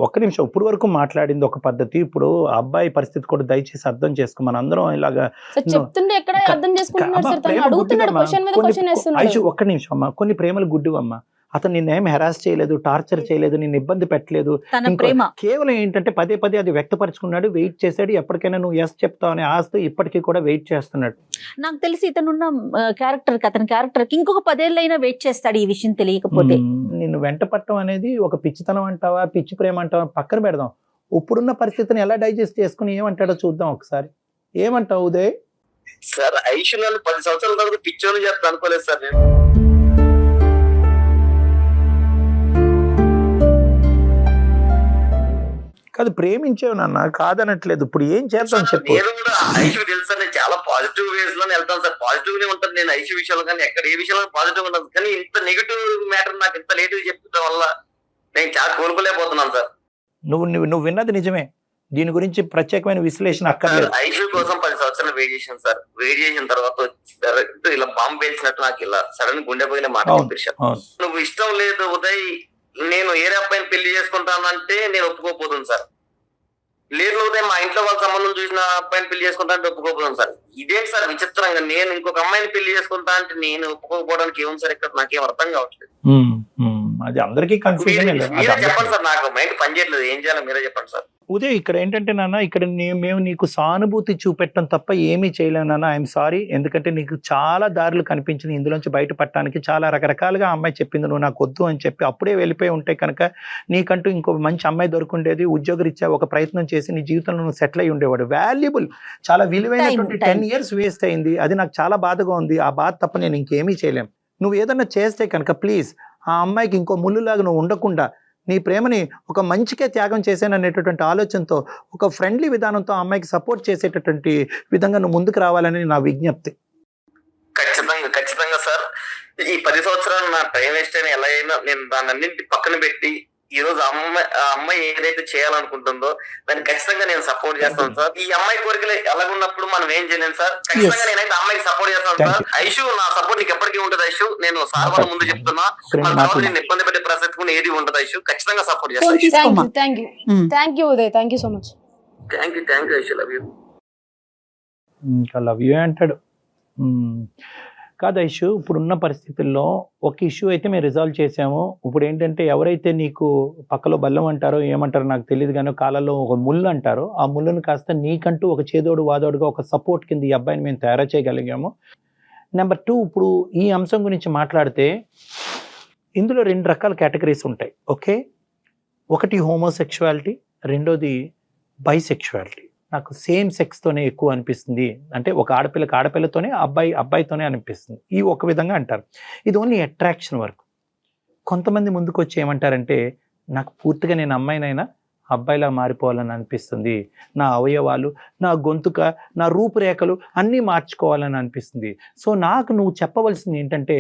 ఒక్క నిమిషం. ఇప్పుడు వరకు మాట్లాడింది ఒక పద్ధతి, ఇప్పుడు అబ్బాయి పరిస్థితి కూడా దయచేసి అర్థం చేసుకో. మన అందరం ఇలాగా చెప్తుండే ఎక్కడ అర్థం చేసుకుంటున్నాడు సార్, తను అడుగుతున్నాడు, క్వశ్చన్ మీద క్వశ్చన్ వేస్తున్నాడు. ఐషు ఒక్క నిమిషం అమ్మా. కొన్ని ప్రేమలు గుడ్డివమ్మా. అతను నిన్నేం హెరాస్ చేయలేదు, టార్చర్ చేయలేదు, నిన్ను ఇబ్బంది పెట్టలేదు. కేవలం ఏంటంటే పదే పదే అది వ్యక్తపరుచుకున్నాడు, వెయిట్ చేశాడు. ఎప్పటికైనా నువ్వు ఎస్ చెప్తావు అనే ఆస్తి ఇప్పటికీ కూడా వెయిట్ చేస్తున్నాడు. నాకు తెలిసి ఇతనున్న అతని క్యారెక్టర్ కి ఇంకొక 10 ఏళ్ళైనా వెయిట్ చేస్తాడు ఈ విషయం తెలియకపోతే. నిన్ను వెంట పట్టడం అనేది ఒక పిచ్చితనం అంటావా, పిచ్చి ప్రేమ అంటావా, పక్కన పెడదాం. ఇప్పుడున్న పరిస్థితిని ఎలా డైజెస్ట్ చేసుకుని ఏమంటాడో చూద్దాం ఒకసారి. ఏమంటావు ఉదయ్? సార్ ఐషు నన్ను 10 సంవత్సరాల తర్వాత పిచ్చోని చేస్తా అనుకోలేదు సార్ నేను. కాదు, ప్రేమించేవు నాన్న, కాదనట్లేదు. ఇప్పుడు ఏం చేద్దాం చెప్పు. నేను కూడా ఐషు తెలుసు సార్, నేను చాలా పాజిటివ్ వేస్ లోనే వెళ్తాను సార్. పాజిటివ్ గా ఉంటాను నేను ఐషు విషయంలో, కానీ ఎక్కడ ఏ విషయంలో పాజిటివ్ ఉంటాను. కానీ ఇంత నెగిటివ్ మ్యాటర్ నాకు ఇంత లేట్ చెప్పడం వల్ల నేను చాలా కోలుకోలేకపోతున్నాను సార్. నువ్వు విన్నది నిజమే, దీని గురించి ప్రత్యేకమైన విశ్లేషణ అక్కర్లేదు. ఐషు కోసం 10 సంవత్సరాలు వెయిట్ చేశాను సార్. వెయిట్ చేసిన తర్వాత డైరెక్ట్ ఇలా బాంబు పేల్చినట్టు నాకు ఇలా సడన్ గుండె పోయిన మాట చెప్పేశాను. నువ్వు ఇష్టం లేదు ఉదయ్, నేను ఏరే అబ్బాయిని పెళ్లి చేసుకుంటానంటే నేను ఒప్పుకోపోతుంది సార్. లేదు ఉదయం మా ఇంట్లో వాళ్ళ సంబంధం చూసిన అబ్బాయిని పెళ్లి చేసుకుంటా అంటే ఒప్పుకోపోతాను సార్. ఇదేంటి సార్ విచిత్రంగా, నేను ఇంకొక అమ్మాయిని పెళ్లి చేసుకుంటా అంటే నేను ఒప్పుకోకపోవడానికి ఏముంది సార్ ఇక్కడ, నాకేం అర్థం కావట్లేదు. అది అందరికీ కన్ఫ్యూజన్. మీరే చెప్పండి సార్, నాకు మైండ్ పనిచేయట్లేదు, ఏం చేయాలో మీరే చెప్పండి సార్. ఉదయ్ ఇక్కడ ఏంటంటే నాన్న, ఇక్కడ మేము నీకు సానుభూతి చూపెట్టడం తప్ప ఏమీ చేయలేము నాన్న. I'm sorry. ఎందుకంటే నీకు చాలా దారులు కనిపించింది ఇందులోంచి బయటపడటానికి. చాలా రకరకాలుగా అమ్మాయి చెప్పింది, నువ్వు నాకు వద్దు అని చెప్పి అప్పుడే వెళ్ళిపోయి ఉంటే కనుక నీకంటూ ఇంకో మంచి అమ్మాయి దొరుకుండేది. ఉద్యోగరీత్యా ఒక ప్రయత్నం చేసి నీ జీవితంలో నువ్వు సెటిల్ అయ్యి ఉండేవాడు. వాల్యుబుల్, చాలా విలువైనటువంటి 10 years వేస్ట్ అయింది. అది నాకు చాలా బాధగా ఉంది. ఆ బాధ తప్ప నేను ఇంకేమీ చేయలేం. నువ్వు ఏదన్నా చేస్తే కనుక ప్లీజ్ ఆ అమ్మాయికి ఇంకో ముళ్ళులాగా నువ్వు ఉండకుండా నీ ప్రేమని ఒక మంచికే త్యాగం చేశాననేటటువంటి ఆలోచనతో ఒక ఫ్రెండ్లీ విధానంతో ఆ అమ్మాయికి సపోర్ట్ చేసేటటువంటి విధంగా నువ్వు ముందుకు రావాలని నా విజ్ఞప్తి. ఖచ్చితంగా సార్. ఈ 10 సంవత్సరాలు నా టైం వేస్ట్ అయినా ఎలా అయినా నేను దాన్ని అన్నింటి పక్కన పెట్టి ఈ రోజు అమ్మాయి ఏదైతే చేయాలనుకుంటుందో దాన్ని ఖచ్చితంగా నేను సపోర్ట్ చేస్తాను సార్. ఈ అమ్మాయి కోరికలు ఎలాగున్నప్పుడు మనం ఏం చేయలేం సార్. ఖచ్చితంగా నేనైతే అమ్మాయికి సపోర్ట్ చేస్తాను సార్. ఐషు నా సపోర్ట్ నీకు ఎప్పటికీ ఉంటుంది ఐషు. నేను సార్ వాళ్ళ ముందు చెప్తున్నా, మన తర్వాత నేను ఇబ్బంది పెట్టే ప్రసక్తి కూడా ఏది ఉంటుంది ఐషు. ఖచ్చితంగా సపోర్ట్ చేస్తాను. Thank you Uday, thank you so much. Thank you Aishu, love you. ఇంకా లవ్ యూ అంటాడు. కాదు ఐషు, ఇప్పుడున్న పరిస్థితుల్లో ఒక ఇష్యూ అయితే మేము రిజాల్వ్ చేసాము. ఇప్పుడు ఏంటంటే ఎవరైతే నీకు పక్కలో బల్లం అంటారో ఏమంటారో నాకు తెలియదు, కానీ కాలంలో ఒక ముళ్ళు అంటారో ఆ ముళ్ళను కాస్త నీకంటూ ఒక చేదోడు వాదోడుగా ఒక సపోర్ట్ కింద ఈ అబ్బాయిని మేము తయారు చేయగలిగాము. నెంబర్ 2, ఇప్పుడు ఈ అంశం గురించి మాట్లాడితే ఇందులో 2 రకాల కేటగిరీస్ ఉంటాయి. ఓకే, ఒకటి హోమోసెక్షువాలిటీ, రెండోది బైసెక్షువాలిటీ. నాకు సేమ్ సెక్స్తోనే ఎక్కువ అనిపిస్తుంది, అంటే ఒక ఆడపిల్లకి ఆడపిల్లతోనే, అబ్బాయితోనే అనిపిస్తుంది. ఈ ఒక విధంగా అంటారు. ఇది ఓన్లీ అట్రాక్షన్ వరకు. కొంతమంది ముందుకు వచ్చి ఏమంటారంటే, నాకు పూర్తిగా నేను అమ్మాయినైనా అబ్బాయిలా మారిపోవాలని అనిపిస్తుంది, నా అవయవాలు, నా గొంతుక, నా రూపురేఖలు అన్నీ మార్చుకోవాలని అనిపిస్తుంది. సో నాకు నువ్వు చెప్పవలసింది ఏంటంటే,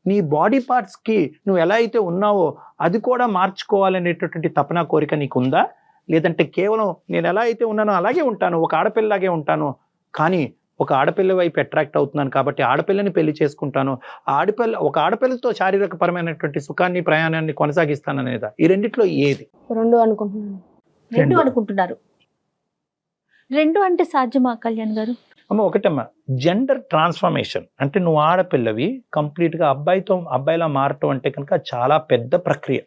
నీ బాడీ పార్ట్స్కి నువ్వు ఎలా అయితే ఉన్నావో అది కూడా మార్చుకోవాలనేటటువంటి తపన, కోరిక నీకు ఉందా? లేదంటే కేవలం నేను ఎలా అయితే ఉన్నానో అలాగే ఉంటాను, ఒక ఆడపిల్లలాగే ఉంటాను, కానీ ఒక ఆడపిల్ల వైపు అట్రాక్ట్ అవుతున్నాను కాబట్టి ఆడపిల్లని పెళ్లి చేసుకుంటాను, ఒక ఆడపిల్లతో శారీరక పరమైనటువంటి సుఖాన్ని, ప్రయాణాన్ని కొనసాగిస్తాననేదా? ఈ రెండిట్లో ఏది? రెండు అనుకుంటున్నాను. రెండు అనుకుంటున్నారు. రెండు అంటే సాధ్యమా కళ్యాణ్ గారు? ఒకటమ్మా, జెండర్ ట్రాన్స్ఫర్మేషన్ అంటే నువ్వు ఆడపిల్లవి కంప్లీట్గా అబ్బాయిలా మారటం అంటే కనుక చాలా పెద్ద ప్రక్రియ.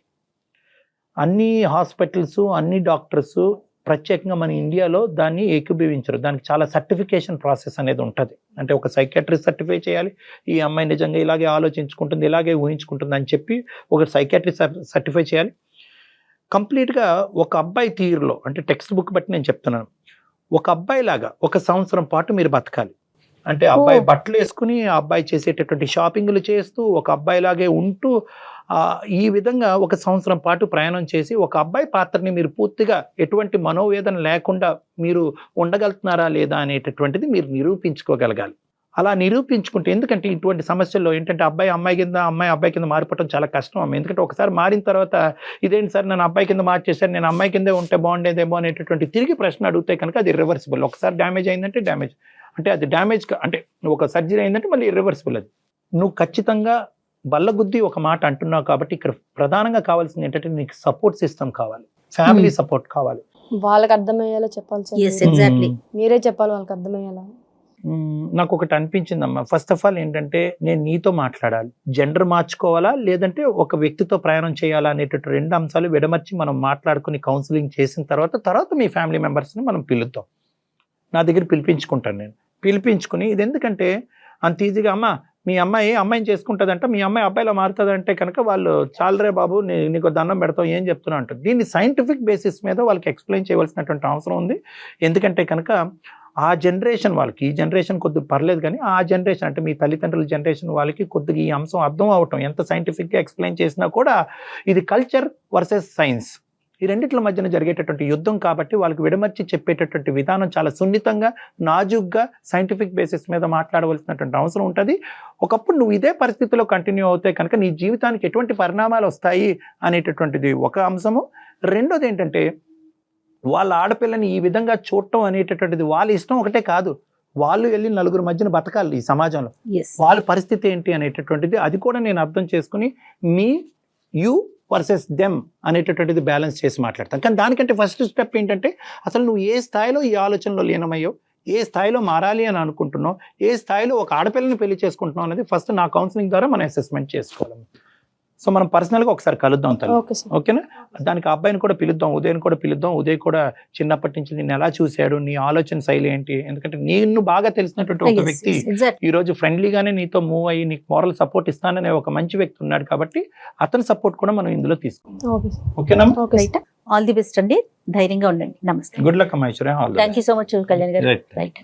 అన్ని హాస్పిటల్స్, అన్ని డాక్టర్స్, ప్రత్యేకంగా మన ఇండియాలో దాన్ని ఏకీభవించరు. దానికి చాలా సర్టిఫికేషన్ ప్రాసెస్ అనేది ఉంటుంది. అంటే ఒక సైకాట్రిస్ట్ సర్టిఫై చేయాలి, ఈ అమ్మాయి నిజంగా ఇలాగే ఆలోచించుకుంటుంది, ఇలాగే ఊహించుకుంటుంది అని చెప్పి ఒక సైకాట్రిస్ట్ సర్టిఫై చేయాలి. కంప్లీట్గా ఒక అబ్బాయి తీరులో, అంటే టెక్స్ట్ బుక్ బట్టి నేను చెప్తున్నాను, ఒక అబ్బాయి లాగా 1 సంవత్సరం పాటు మీరు బతకాలి. అంటే అబ్బాయి బట్టలు వేసుకుని, ఆ అబ్బాయి చేసేటటువంటి షాపింగ్లు చేస్తూ, ఒక అబ్బాయి లాగే ఉంటూ, ఈ విధంగా 1 సంవత్సరం పాటు ప్రయాణం చేసి ఒక అబ్బాయి పాత్రని మీరు పూర్తిగా ఎటువంటి మనోవేదన లేకుండా మీరు ఉండగలుగుతున్నారా లేదా అనేటటువంటిది మీరు నిరూపించుకోగలగాలి. అలా నిరూపించుకుంటే, ఎందుకంటే ఇటువంటి సమస్యల్లో ఏంటంటే అమ్మాయి అబ్బాయి కింద మారిపోవడం చాలా కష్టం అమ్మ. ఎందుకంటే ఒకసారి మారిన తర్వాత ఇదేంటి సార్ నన్ను అబ్బాయి కింద మార్చేసారు, నేను అమ్మాయి కిందే ఉంటే బాగుండేదేమో అనేటటువంటి తిరిగి ప్రశ్న అడిగితే కనుక అది ఇర్రివర్సిబుల్. ఒకసారి డ్యామేజ్ అయిందంటే డ్యామేజ్, అంటే అది డ్యామేజ్, అంటే ఒక సర్జరీ అయిందంటే మళ్ళీ ఇర్రివర్సిబుల్. అది నువ్వు ఖచ్చితంగా బల్లగుద్ది ఒక మాట అంటున్నావు కాబట్టి ఇక్కడ ప్రధానంగా కావాల్సింది ఏంటంటే నీకు సపోర్ట్ సిస్టమ్ కావాలి, ఫ్యామిలీ సపోర్ట్ కావాలి. వాళ్ళకి అర్థమయ్యేలా చెప్పాలి సార్. Yes, exactly. మీరే చెప్పాలి వాళ్ళకి అర్థమయ్యేలా. నాకు ఒకటి అనిపించిందమ్మా, ఫస్ట్ ఆఫ్ ఆల్ ఏంటంటే నేను నీతో మాట్లాడాలి, జెండర్ మార్చుకోవాలా లేదంటే ఒక వ్యక్తితో ప్రయాణం చేయాలా అనేటటువంటి 2 అంశాలు విడమర్చి మనం మాట్లాడుకుని కౌన్సిలింగ్ చేసిన తర్వాత మీ ఫ్యామిలీ మెంబర్స్ని మనం పిలుద్దాం. నా దగ్గర పిలిపించుకుంటాను నేను. పిలిపించుకుని ఇది ఎందుకంటే అంత ఈజీగా మీ అమ్మాయిని చేసుకుంటుందంట, మీ అమ్మాయి అబ్బాయిలా మారుతుందంటే కనుక వాళ్ళు చాలరే బాబు నీకు దండం పెడతావు ఏం చెప్తున్నా అంటారు. దీన్ని సైంటిఫిక్ బేసిస్ మీద వాళ్ళకి ఎక్స్ప్లెయిన్ చేయవలసినటువంటి అవసరం ఉంది. ఎందుకంటే కనుక ఆ జనరేషన్ వాళ్ళకి, ఈ జనరేషన్ కొద్దిగా పర్లేదు కానీ ఆ జనరేషన్ అంటే మీ తల్లిదండ్రుల జనరేషన్ వాళ్ళకి కొద్దిగా ఈ అంశం అర్థం అవటం, ఎంత సైంటిఫిక్గా ఎక్స్ప్లెయిన్ చేసినా కూడా ఇది కల్చర్ వర్సెస్ సైన్స్, ఈ రెండిట్ల మధ్యన జరిగేటటువంటి యుద్ధం కాబట్టి వాళ్ళకి విడమర్చి చెప్పేటటువంటి విధానం చాలా సున్నితంగా, నాజుగ్గా, సైంటిఫిక్ బేసిస్ మీద మాట్లాడవలసినటువంటి అవసరం ఉంటుంది. ఒకప్పుడు నువ్వు ఇదే పరిస్థితిలో కంటిన్యూ అవుతే కనుక నీ జీవితానికి ఎటువంటి పరిణామాలు వస్తాయి అనేటటువంటిది ఒక అంశము. రెండోది ఏంటంటే వాళ్ళ ఆడపిల్లని ఈ విధంగా చూడటం అనేటటువంటిది వాళ్ళ ఇష్టం ఒకటే కాదు, వాళ్ళు వెళ్ళి 4 మధ్యన బతకాలి ఈ సమాజంలో, వాళ్ళ పరిస్థితి ఏంటి అనేటటువంటిది అది కూడా నేను అర్థం చేసుకుని యూ వర్సెస్ దెమ్ అనేటటువంటిది బ్యాలెన్స్ చేసి మాట్లాడతాను. కానీ దానికంటే ఫస్ట్ స్టెప్ ఏంటంటే అసలు నువ్వు ఏ స్థాయిలో ఈ ఆలోచనలో లీనమయ్యో, ఏ స్థాయిలో మారాలి అని అనుకుంటున్నావు, ఏ స్థాయిలో ఒక ఆడపిల్లని పెళ్లి చేసుకుంటున్నావు అనేది ఫస్ట్ నా కౌన్సిలింగ్ ద్వారా మనం అసెస్మెంట్ చేసుకోవాలి. సో మనం పర్సనల్గా ఒకసారి కలుద్దాం తల్లి, ఓకేనా? దానికి అబ్బాయిని కూడా పిలుద్దాం, ఉదయ్ కూడా పిలుద్దాం. ఉదయ్ కూడా చిన్నప్పటి నుంచి నేను ఎలా చూశాడు, నీ ఆలోచన శైలి ఏంటి, ఎందుకంటే నిన్ను బాగా తెలిసినటువంటి ఒక వ్యక్తి ఈ రోజు ఫ్రెండ్లీగానే నీతో మూవ్ అయ్యి నీకు మోరల్ సపోర్ట్ ఇస్తాననే ఒక మంచి వ్యక్తి ఉన్నాడు కాబట్టి అతని సపోర్ట్ కూడా మనం ఇందులో తీసుకుందాం. ఓకేనా? ఆల్ ది బెస్ట్ అండి, ధైర్యంగా ఉండండి. నమస్తే. గుడ్ లక్ అమ్మా. Thank you so much Kalyan గారు. రైట్.